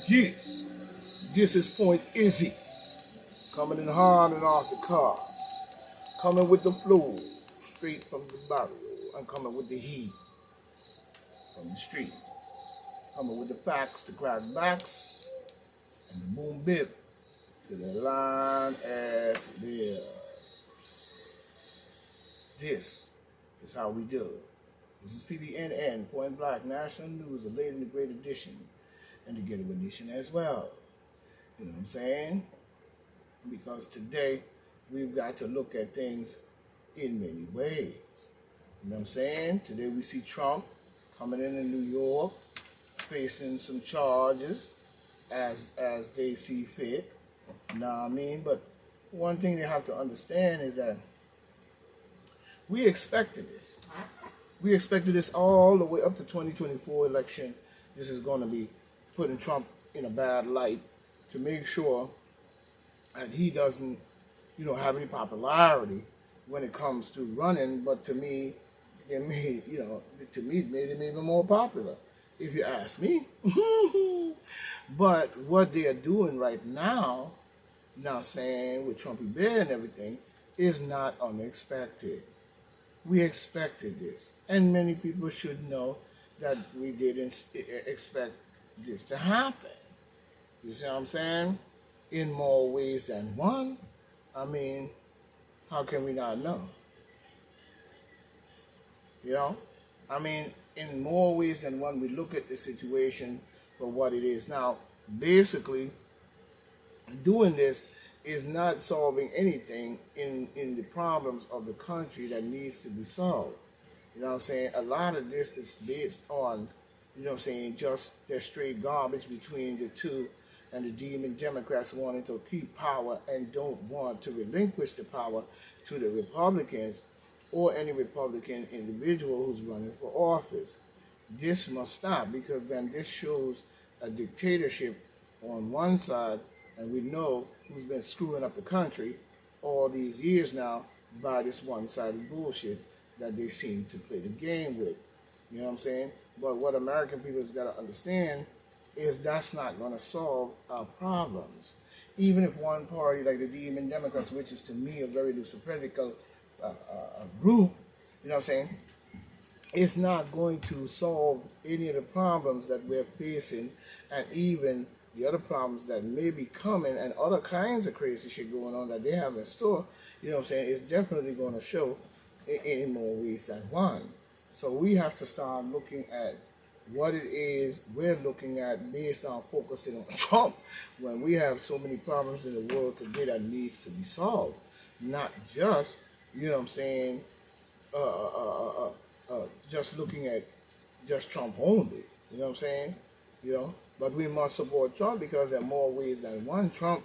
Yeah, this is Point Izzy, coming in hard and off the car, coming with the flow, straight from the barrel. I'm coming with the heat from the street, coming with the facts, the crack backs, and the boom bip to the line as lives. This is how we do it. This is PBNN, Point Black National News, the late and the great edition, and the Getaway edition as well. You know what I'm saying? Because today we've got to look at things in many ways. You know what I'm saying? Today we see Trump coming in New York, facing some charges as they see fit. You know what I mean? But one thing they have to understand is that we expected this. We expected this all the way up to 2024 election. This is going to be putting Trump in a bad light to make sure that he doesn't, have any popularity when it comes to running. But to me, it made, it made him even more popular, if you ask me. But what they are doing right now saying with Trumpy Bear and everything, is not unexpected. We expected this, and many people should know that we didn't expect this to happen. You see what I'm saying? In more ways than one. I mean, how can we not know? In more ways than one, we look at the situation for what it is. Now, basically, doing this is not solving anything in the problems of the country that needs to be solved. You know what I'm saying? A lot of this is based on, just their straight garbage between the two and the demon Democrats wanting to keep power and don't want to relinquish the power to the Republicans or any Republican individual who's running for office. This must stop, because then this shows a dictatorship on one side, and we know who's been screwing up the country all these years now by this one-sided bullshit that they seem to play the game with. You know what I'm saying? But what American people has got to understand is that's not going to solve our problems. Even if one party like the Demon Democrats, which is to me a very luciferical group, you know what I'm saying, it's not going to solve any of the problems that we're facing, and even the other problems that may be coming, and other kinds of crazy shit going on that they have in store. You know what I'm saying? It's definitely going to show in more ways than one. So we have to start looking at what it is we're looking at based on focusing on Trump, when we have so many problems in the world today that needs to be solved. Not just, just looking at just Trump only. You know what I'm saying? But we must support Trump because there are more ways than one. Trump,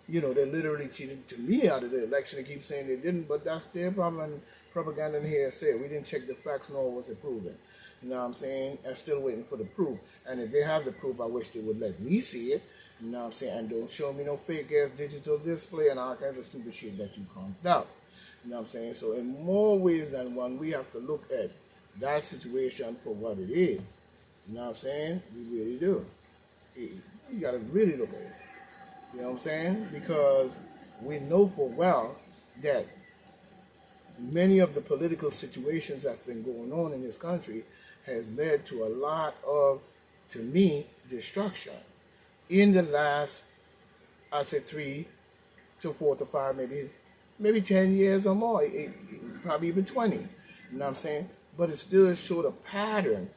they literally cheated to me out of the election. They keep saying they didn't, but that's their problem. Propaganda in here said we didn't check the facts, nor was it proven. You know what I'm saying? I'm still waiting for the proof. And if they have the proof, I wish they would let me see it. You know what I'm saying? And don't show me no fake ass digital display and all kinds of stupid shit that you conked out. You know what I'm saying? So in more ways than one, we have to look at that situation for what it is. You know what I'm saying? We really do. You got to really look at it. You know what I'm saying? Because we know for well that many of the political situations that's been going on in this country has led to a lot of, to me, destruction in the last, I say 3 to 4 to 5, maybe 10 years or more, probably even 20. You know what I'm saying? But it still showed a pattern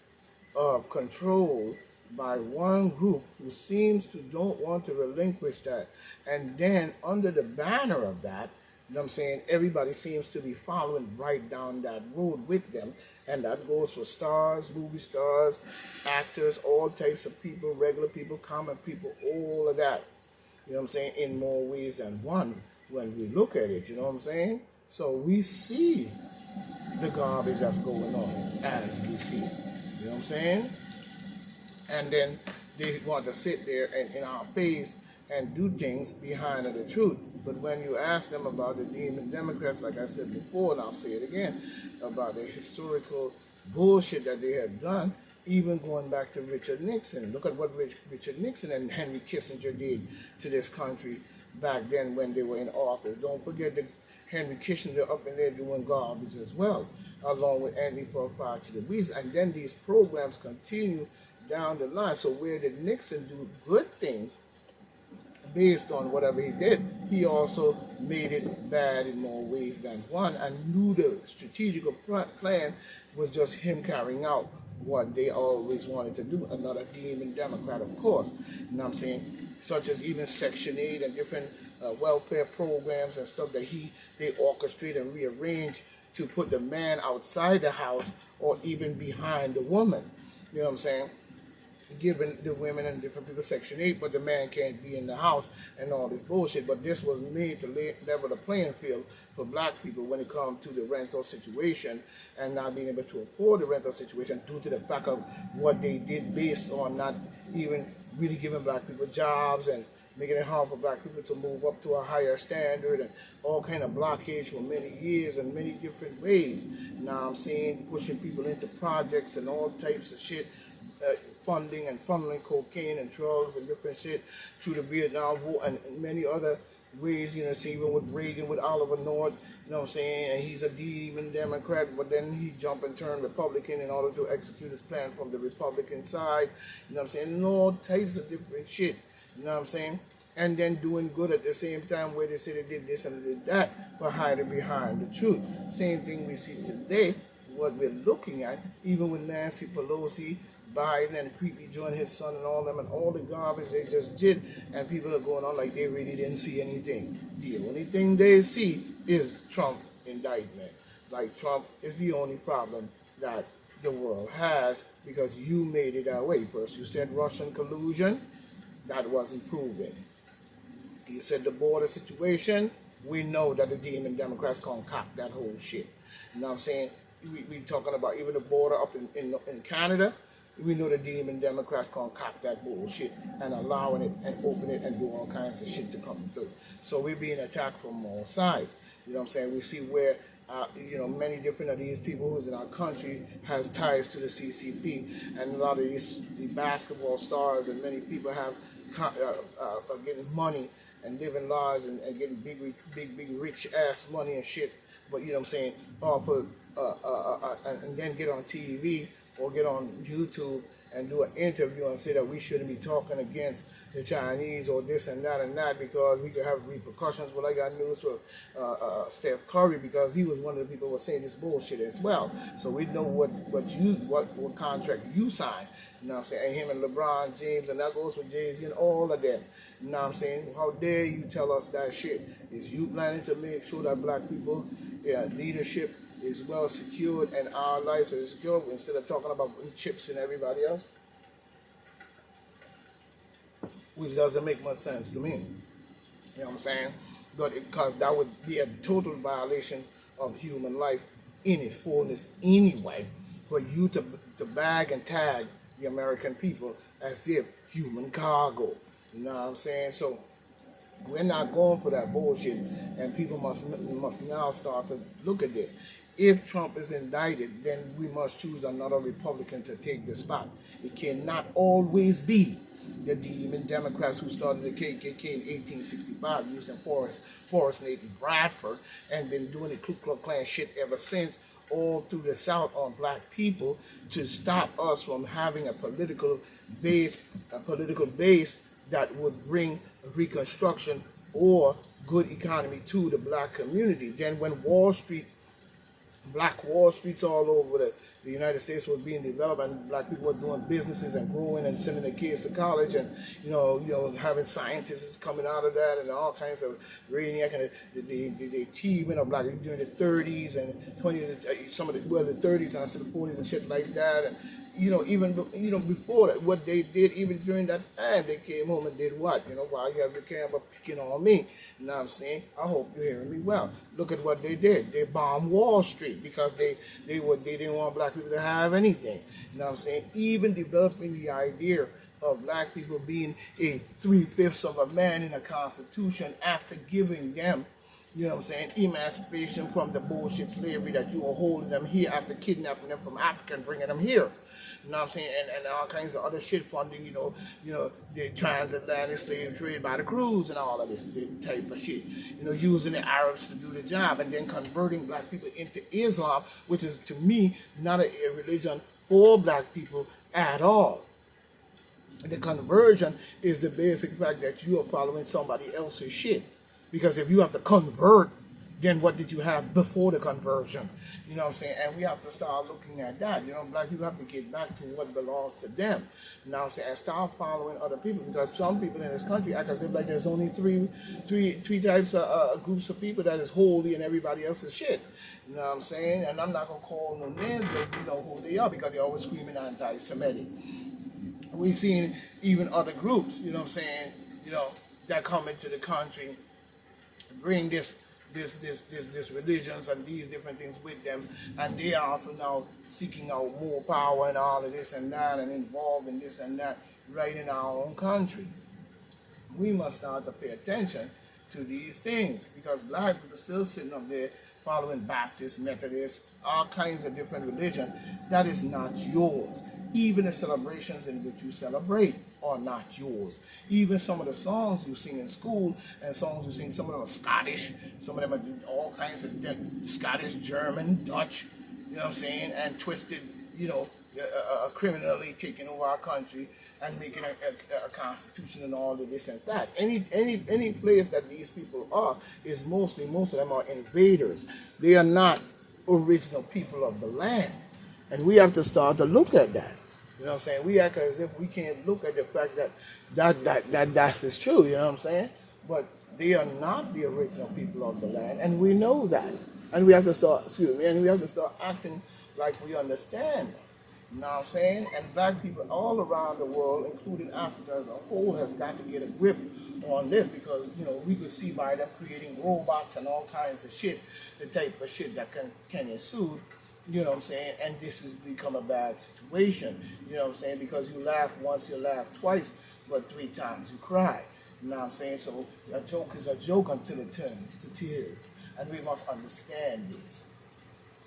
of control by one group who seems to don't want to relinquish that. And then under the banner of that, you know what I'm saying, everybody seems to be following right down that road with them. And that goes for stars, movie stars, actors, all types of people, regular people, common people, all of that. You know what I'm saying, in more ways than one when we look at it, you know what I'm saying? So we see the garbage that's going on as we see it. You know what I'm saying? And then they want to sit there and in our face and do things behind the truth. But when you ask them about the Demon Democrats, like I said before, and I'll say it again, about the historical bullshit that they have done, even going back to Richard Nixon. Look at what Richard Nixon and Henry Kissinger did to this country back then when they were in office. Don't forget that Henry Kissinger up in there doing garbage as well, along with Anthony Proprietary. And then these programs continue down the line. So where did Nixon do good things based on whatever he did, he also made it bad in more ways than one, and knew the strategic plan was just him carrying out what they always wanted to do. Another demon Democrat, of course. You know what I'm saying? Such as even Section 8 and different welfare programs and stuff that they orchestrate and rearrange to put the man outside the house or even behind the woman. You know what I'm saying? Giving the women and different people Section 8, but the man can't be in the house and all this bullshit. But this was made to level the playing field for black people when it comes to the rental situation and not being able to afford the rental situation due to the fact of what they did based on not even really giving black people jobs and making it hard for black people to move up to a higher standard and all kind of blockage for many years and many different ways. Now I'm saying pushing people into projects and all types of shit, funding and funneling cocaine and drugs and different shit through the Vietnam War and many other ways, you know, see, even with Reagan, with Oliver North, you know what I'm saying, and he's a demon Democrat, but then he jumped and turned Republican in order to execute his plan from the Republican side, you know what I'm saying, and all types of different shit, you know what I'm saying, and then doing good at the same time where they say they did this and they did that, but hiding behind the truth. Same thing we see today, what we're looking at, even with Nancy Pelosi, Biden and Creepy joined his son and all them and all the garbage they just did, and people are going on like they really didn't see anything. The only thing they see is Trump indictment. Like Trump is the only problem that the world has because you made it that way. First you said Russian collusion, that wasn't proven. You said the border situation, we know that the demon Democrats concoct that whole shit. You know what I'm saying? We talking about even the border up in Canada. We know the demon Democrats concoct that bullshit and allowing it and open it and do all kinds of shit to come through. So we're being attacked from all sides. You know what I'm saying? We see where, many different of these people who's in our country has ties to the CCP, and a lot of the basketball stars and many people have are getting money and living lives and getting big rich ass money and shit. But you know what I'm saying? And then get on TV or get on YouTube and do an interview and say that we shouldn't be talking against the Chinese or this and that because we could have repercussions. Well, I got news for Steph Curry because he was one of the people who was saying this bullshit as well. So we know what contract you signed. You know what I'm saying? And him and LeBron James, and that goes with Jay-Z and all of them. You know what I'm saying? How dare you tell us that shit? Is you planning to make sure that black people, leadership is well secured and our lives are secure instead of talking about chips and everybody else? Which doesn't make much sense to me. You know what I'm saying? Because that would be a total violation of human life in its fullness anyway, for you to bag and tag the American people as if human cargo. You know what I'm saying? So we're not going for that bullshit, and people must now start to look at this. If Trump is indicted, then we must choose another Republican to take the spot. It cannot always be the demon Democrats who started the KKK in 1865 using Forrest Nathan Bradford and been doing the Ku Klux Klan shit ever since all through the South on black people to stop us from having a political base that would bring reconstruction or good economy to the black community. Then when Black Wall Streets all over the United States was being developed, and black people were doing businesses and growing and sending their kids to college, and having scientists coming out of that, and all kinds of brainiac, and the achievement of black during the 30s and 20s, some of the 30s and the 40s and shit like that, and even before that, what they did, even during that time, they came home and did what? While you have the camera picking on me. You know what I'm saying? I hope you're hearing me well. Look at what they did. They bombed Wall Street because they didn't want black people to have anything. You know what I'm saying? Even developing the idea of black people being a 3/5 of a man in a constitution after giving them, you know what I'm saying, emancipation from the bullshit slavery that you were holding them here after kidnapping them from Africa and bringing them here. You know what I'm saying? And all kinds of other shit funding, the transatlantic slave trade by the crews and all of this type of shit. Using the Arabs to do the job and then converting black people into Islam, which is to me not a religion for black people at all. The conversion is the basic fact that you are following somebody else's shit. Because if you have to convert, then what did you have before the conversion? You know what I'm saying? And we have to start looking at that. Black people have to get back to what belongs to them. You know what I'm saying? And start following other people, because some people in this country act as if like there's only three types of groups of people that is holy and everybody else is shit. You know what I'm saying? And I'm not gonna call no names, but you know who they are, because they're always screaming anti-Semitic. We seen even other groups, you know what I'm saying, that come into the country, bring this religions and these different things with them, and they are also now seeking out more power and all of this and that, and involved in this and that right in our own country. We must start to pay attention to these things, because black people still sitting up there following Baptist, Methodist, all kinds of different religion. That is not yours. Even the celebrations in which you celebrate are not yours. Even some of the songs you sing in school and songs you sing, some of them are Scottish, some of them are all kinds of Scottish, German, Dutch, you know what I'm saying, and twisted, criminally taking over our country and making a constitution and all of this and that. Any place that these people are is most of them are invaders. They are not original people of the land. And we have to start to look at that. You know what I'm saying? We act as if we can't look at the fact that's true, you know what I'm saying? But they are not the original people of the land, and we know that. And we have to start acting like we understand. You know what I'm saying? And black people all around the world, including Africa as a whole, has got to get a grip on this, because we could see by them creating robots and all kinds of shit, the type of shit that can ensue. You know what I'm saying? And this has become a bad situation. You know what I'm saying? Because you laugh once, you laugh twice, but 3 times you cry. You know what I'm saying? So a joke is a joke until it turns to tears. And we must understand this.